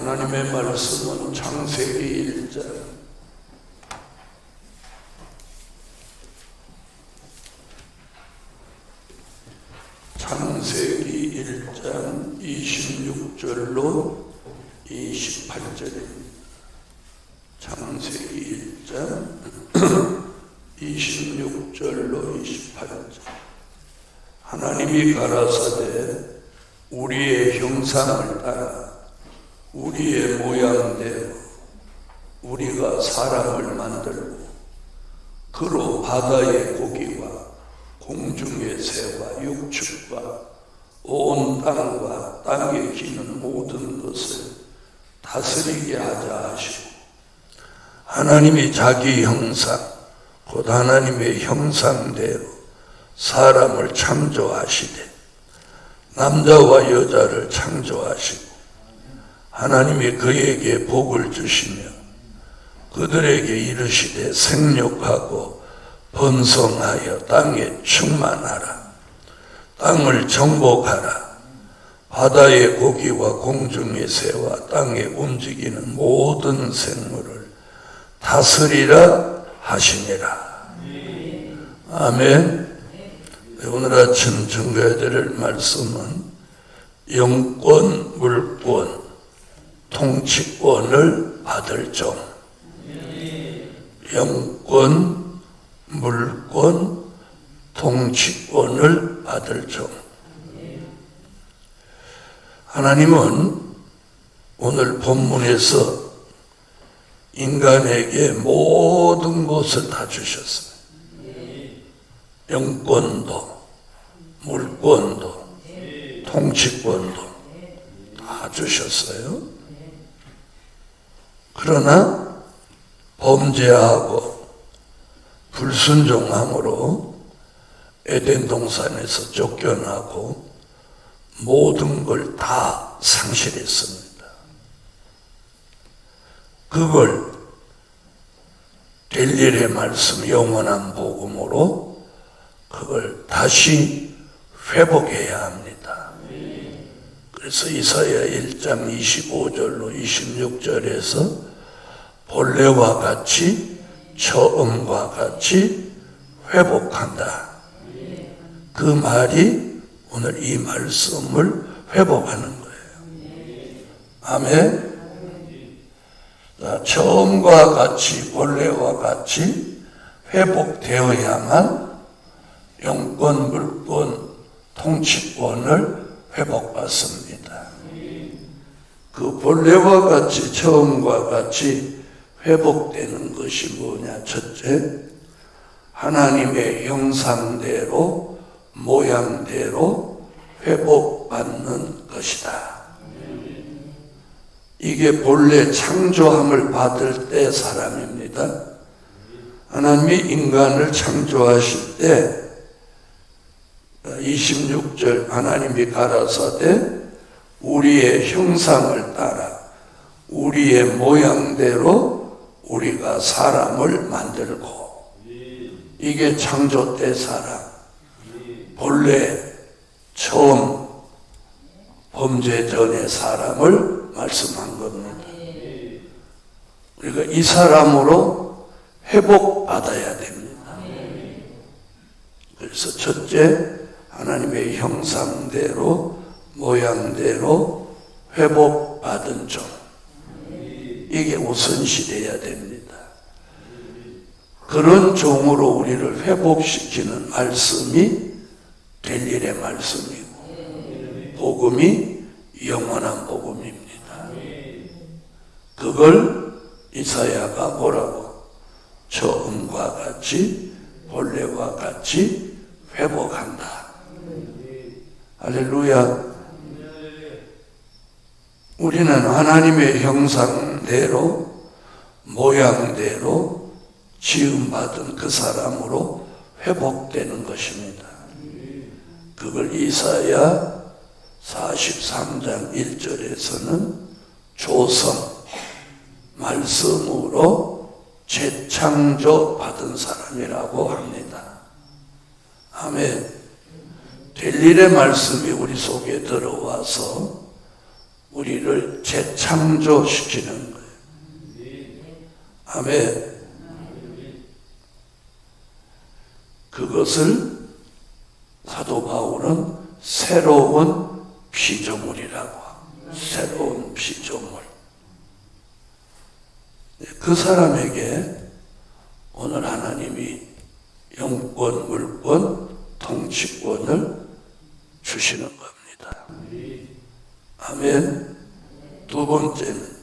하나님의 말씀은 창세기 1장 26절로 28절입니다. 창세기 1장 26절로 28절. 하나님이 가라사대 우리의 형상을 따라 우리의 모양대로 우리가 사람을 만들고 그로 바다의 고기와 공중의 새와 육축과 온 땅과 땅에 기는 모든 것을 다스리게 하자 하시고, 하나님이 자기 형상 곧 하나님의 형상대로 사람을 창조하시되 남자와 여자를 창조하시고 하나님이 그에게 복을 주시며 그들에게 이르시되 생육하고 번성하여 땅에 충만하라. 땅을 정복하라. 바다의 고기와 공중의 새와 땅에 움직이는 모든 생물을 다스리라 하시니라. 아멘. 오늘 아침 증거해 드릴 말씀은 영권, 물권, 통치권을 받을 종. 영권, 물권, 통치권을 받을 종. 하나님은 오늘 본문에서 인간에게 모든 것을 다 주셨어요. 영권도, 물권도, 통치권도 다 주셨어요. 그러나 범죄하고 불순종함으로 에덴 동산에서 쫓겨나고 모든 걸 다 상실했습니다. 그걸 될 말씀 영원한 복음으로 그걸 다시 회복해야 합니다. 그래서 이사야 1장 25절로 26절에서 본래와 같이 처음과 같이 회복한다. 그 말이 오늘 이 말씀을 회복하는 거예요. 아멘. 처음과 같이 본래와 같이 회복되어야만 영권, 물권, 통치권을 회복받습니다. 그 본래와 같이 처음과 같이 회복되는 것이 뭐냐? 첫째, 하나님의 형상대로 모양대로 회복받는 것이다. 이게 본래 창조함을 받을 때 사람입니다. 하나님이 인간을 창조하실 때 26절 하나님이 가라사대 우리의 형상을 따라 우리의 모양대로 우리가 사람을 만들고, 이게 창조 때 사람, 본래 처음 범죄 전의 사람을 말씀한 겁니다. 우리가 이 사람으로 회복받아야 됩니다. 그래서 첫째, 하나님의 형상대로 모양대로 회복받은 종, 이게 우선시돼야 됩니다. 그런 종으로 우리를 회복시키는 말씀이 될 일의 말씀이고 복음이 영원한 복음입니다. 그걸 이사야가 뭐라고? 처음과 같이 본래와 같이 회복한다. 할렐루야. 우리는 하나님의 형상대로 모양대로 지음받은 그 사람으로 회복되는 것입니다. 그걸 이사야 43장 1절에서는 조성, 말씀으로 재창조 받은 사람이라고 합니다. 아멘. 될 일의 말씀이 우리 속에 들어와서 우리를 재창조시키는 거예요. 아멘. 그것을 사도 바울은 새로운 피조물이라고 합니다. 새로운 피조물. 그 사람에게 오늘 하나님이 영권, 물권, 통치권을 주시는 겁니다. 아멘. 두 번째는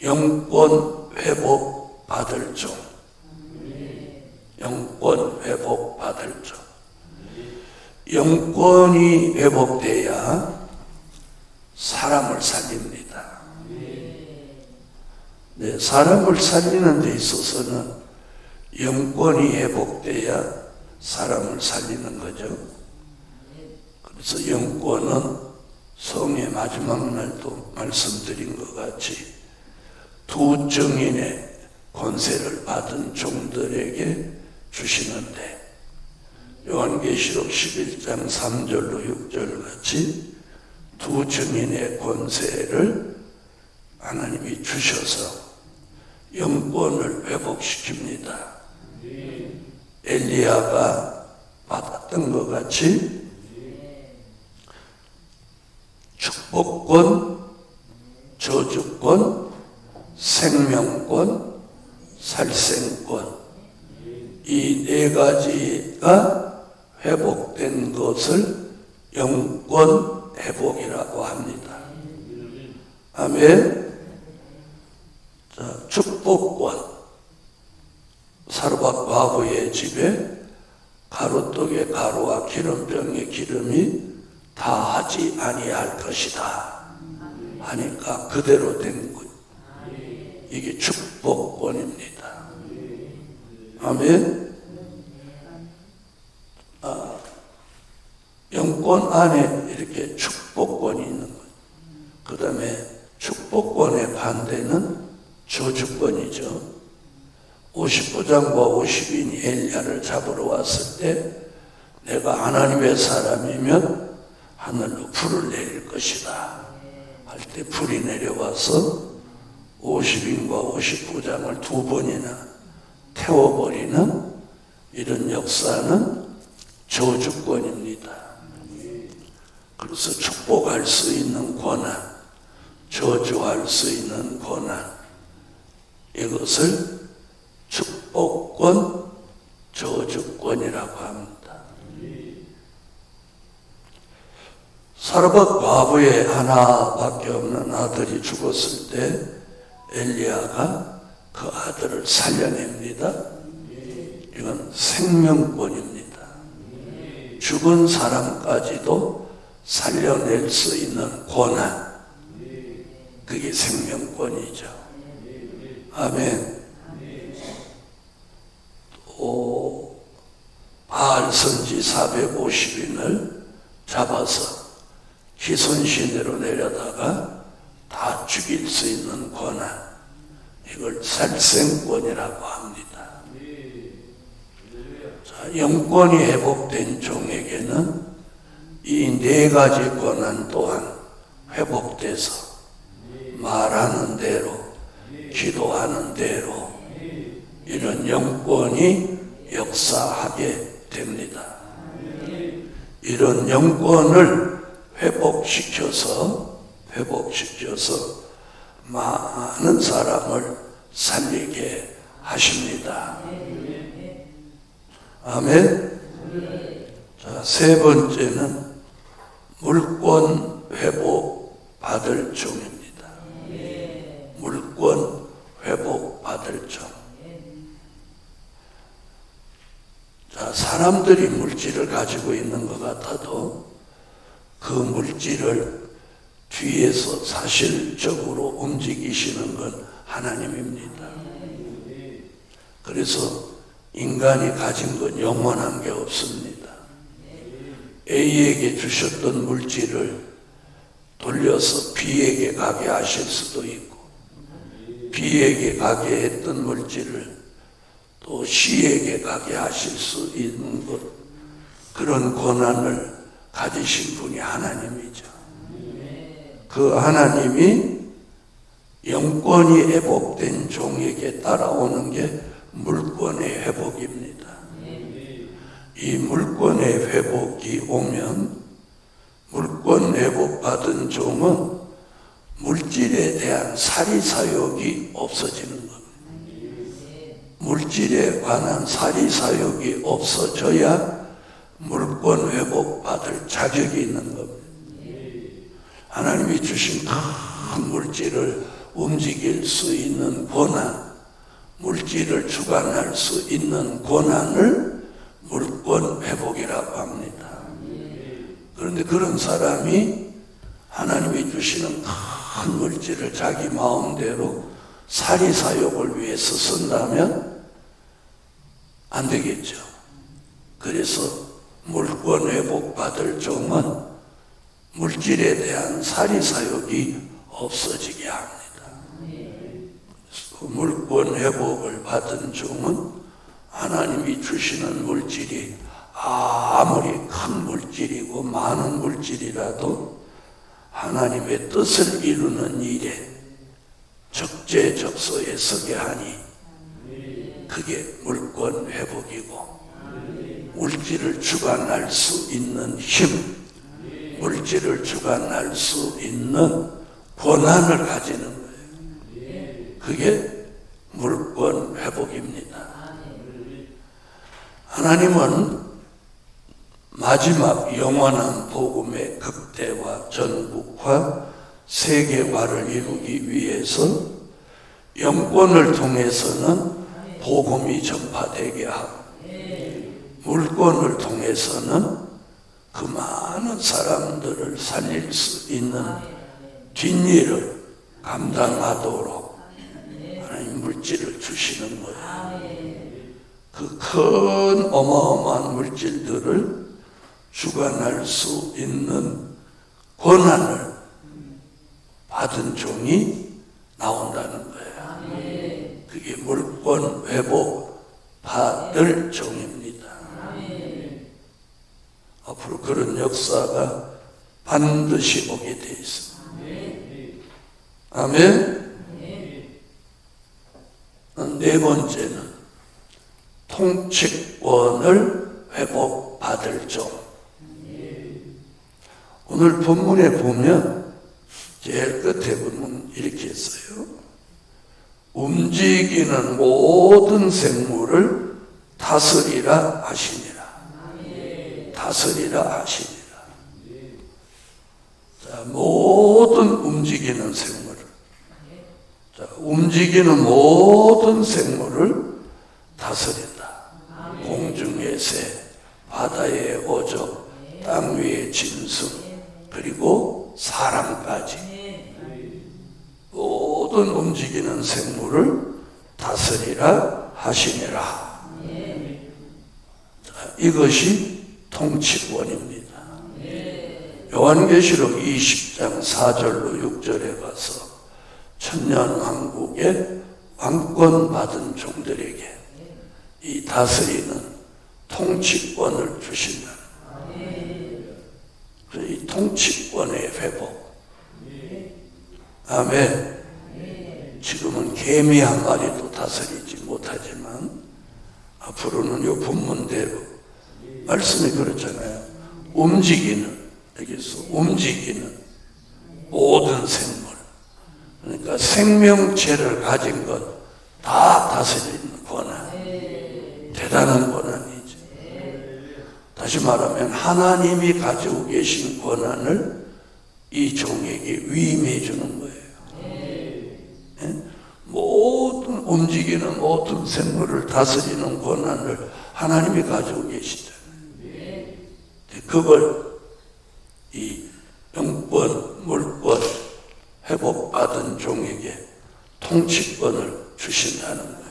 영권 회복 받을 종. 영권 회복 받을 종. 영권이 회복돼야 사람을 살립니다. 네, 사람을 살리는 데 있어서는 영권이 회복돼야 사람을 살리는 거죠. 그래서 영권은 성의 마지막 날도 말씀드린 것 같이 두 증인의 권세를 받은 종들에게 주시는데, 요한계시록 11장 3절로 6절 같이 두 증인의 권세를 하나님이 주셔서 영권을 회복시킵니다. 엘리야가 받았던 것 같이 축복권, 저주권, 생명권, 살생권, 이 네 가지가 회복된 것을 영권 회복이라고 합니다. 아멘. 자, 축복권. 사르밧 과부의 집에 가루떡의 가루와 기름병의 기름이 다하지 아니할 것이다 하니까 그대로 된 거예요. 이게 축복권입니다. 아멘. 영권 안에 이렇게 축복권이 있는 거예요. 그 다음에 축복권의 반대는 저주권이죠. 50부장과 50인이 엘리야를 잡으러 왔을 때 내가 하나님의 사람이면 하늘로 불을 내릴 것이다 할 때 불이 내려와서 50인과 50부장을 두 번이나 태워버리는 이런 역사는 저주권입니다. 그래서 축복할 수 있는 권한, 저주할 수 있는 권한, 이것을 축복권, 저주권이라고 합니다. 사르밧 과부의 하나밖에 없는 아들이 죽었을 때 엘리야가 그 아들을 살려냅니다. 이건 생명권입니다. 죽은 사람까지도 살려낼 수 있는 권한, 그게 생명권이죠. 아멘. 또 바알 선지 450인을 잡아서 기손시내로 내려다가 다 죽일 수 있는 권한, 이걸 살생권이라고 합니다. 자, 영권이 회복된 종에게는 이 네 가지 권한 또한 회복돼서 말하는 대로, 기도하는 대로 이런 영권이 역사하게 됩니다. 이런 영권을 회복시켜서 많은 사람을 살리게 하십니다. 아멘. 자, 세 번째는 물권 회복 받을 종입니다. 물권 회복 받을 종. 자, 사람들이 물질을 가지고 있는 것 같아도 그 물질을 뒤에서 사실적으로 움직이시는 건 하나님입니다. 그래서 인간이 가진 건 영원한 게 없습니다. A에게 주셨던 물질을 돌려서 B에게 가게 하실 수도 있고, B에게 가게 했던 물질을 또 C에게 가게 하실 수 있는 것, 그런 권한을 가지신 분이 하나님이죠. 그 하나님이 영권이 회복된 종에게 따라오는 게 물권의 회복입니다. 이 물권의 회복이 오면 물권 회복받은 종은 물질에 대한 사리사욕이 없어지는 겁니다. 물질에 관한 사리사욕이 없어져야 물권 회복받을 자격이 있는 겁니다. 하나님이 주신 큰 물질을 움직일 수 있는 권한, 물질을 주관할 수 있는 권한을 물권 회복이라고 합니다. 그런데 그런 사람이 하나님이 주시는 큰 물질을 자기 마음대로 사리사욕을 위해서 쓴다면 안 되겠죠. 그래서 물권 회복받을 종은 물질에 대한 사리사욕이 없어지게 합니다. 그래서 물권 회복을 받은 종은 하나님이 주시는 물질이 아무리 큰 물질이고 많은 물질이라도 하나님의 뜻을 이루는 일에 적재적소에 서게 하니 그게 물권 회복이고, 물질을 주관할 수 있는 힘, 물질을 주관할 수 있는 권한을 가지는 거예요. 그게 물권 회복입니다. 하나님은 마지막 영원한 복음의 극대화, 전국화, 세계화를 이루기 위해서 영권을 통해서는 복음이 전파되게 하고, 물권을 통해서는 그 많은 사람들을 살릴 수 있는 뒷일을 감당하도록 하나님 물질을 주시는 거예요. 그 큰 어마어마한 물질들을 주관할 수 있는 권한을 받은 종이 나온다는 거예요. 그게 물권 회복 받을 종입니다. 앞으로 그런 역사가 반드시 오게 되어 있습니다. 아멘. 네 번째는 통치권을 회복받을 종. 오늘 본문에 보면 제일 끝에 보면 이렇게 했어요. 움직이는 모든 생물을 다스리라 하시니라. 다스리라 하시니라. 자, 모든 움직이는 생물을, 자, 움직이는 모든 생물을 다스린다. 공중의 새, 바다의 어족, 땅 위의 짐승, 그리고 사람까지 모든 움직이는 생물을 다스리라 하시니라. 자, 이것이 통치권입니다. 요한계시록 20장 4절로 6절에 가서 천년왕국의 왕권 받은 종들에게 이 다스리는 통치권을 주신다. 이 통치권의 회복. 아멘. 지금은 개미 한 마리도 다스리지 못하지만 앞으로는 이 본문대로 말씀이 그렇잖아요. 움직이는, 여기서 움직이는 모든 생물, 그러니까 생명체를 가진 것 다 다스리는 권한. 대단한 권한이죠. 다시 말하면 하나님이 가지고 계신 권한을 이 종에게 위임해 주는 거예요. 모든 움직이는 모든 생물을 다스리는 권한을 하나님이 가지고 계시다. 그걸 이 영권, 물권 회복받은 종에게 통치권을 주신다는 거예요.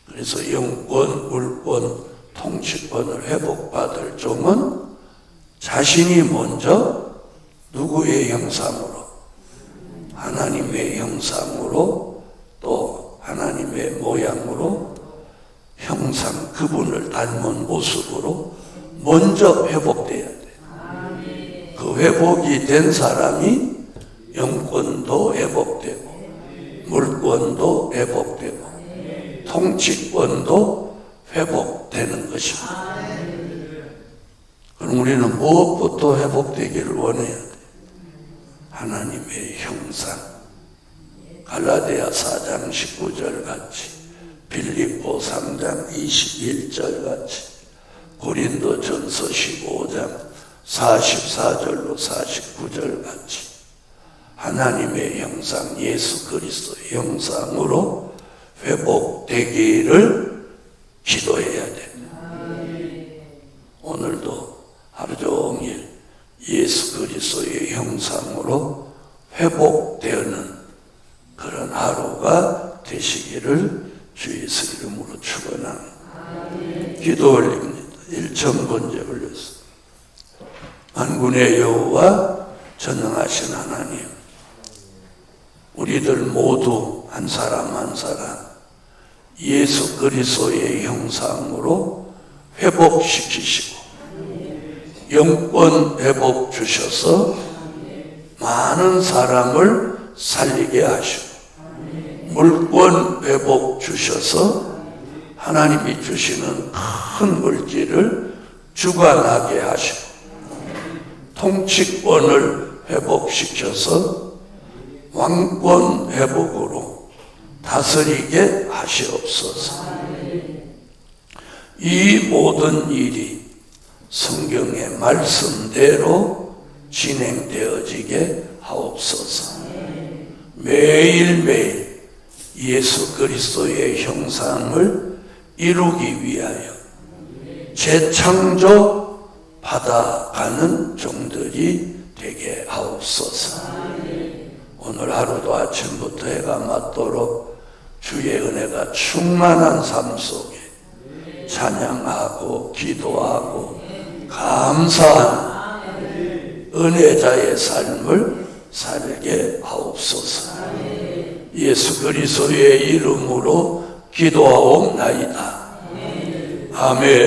그래서 영권, 물권, 통치권을 회복받을 종은 자신이 먼저 누구의 형상으로? 하나님의 형상으로, 또 하나님의 모양으로, 형상, 그분을 닮은 모습으로 먼저 회복돼야 돼. 그 회복이 된 사람이 영권도 회복되고 물권도 회복되고 통치권도 회복되는 것입니다. 그럼 우리는 무엇부터 회복되기를 원해야 돼? 하나님의 형상. 갈라디아 4장 19절 같이, 빌립보 3장 21절 같이, 고린도전서 15장 44절로 49절 같이 하나님의 형상, 예수 그리스도의 형상으로 회복되기를 기도해야 됩니다. 오늘도 하루 종일 예수 그리스도의 형상으로 회복되는 그런 하루가 되시기를 주 예수 이름으로 축원합니다. 기도 올립니다. 일천번째 올렸습니다. 만군의 여호와 전능하신 하나님, 우리들 모두 한 사람 한 사람 예수 그리스도의 형상으로 회복시키시고 영권 회복 주셔서 많은 사람을 살리게 하시고 물권 회복 주셔서 하나님이 주시는 큰 물질을 주관하게 하시고 통치권을 회복시켜서 왕권 회복으로 다스리게 하시옵소서. 이 모든 일이 성경의 말씀대로 진행되어지게 하옵소서. 매일매일 예수 그리스도의 형상을 이루기 위하여 재창조 받아가는 종들이 되게 하옵소서. 오늘 하루도 아침부터 해가 맞도록 주의 은혜가 충만한 삶 속에 찬양하고 기도하고 감사하는 은혜자의 삶을 살게 하옵소서. 예수 그리스도의 이름으로 기도하옵나이다. 아멘.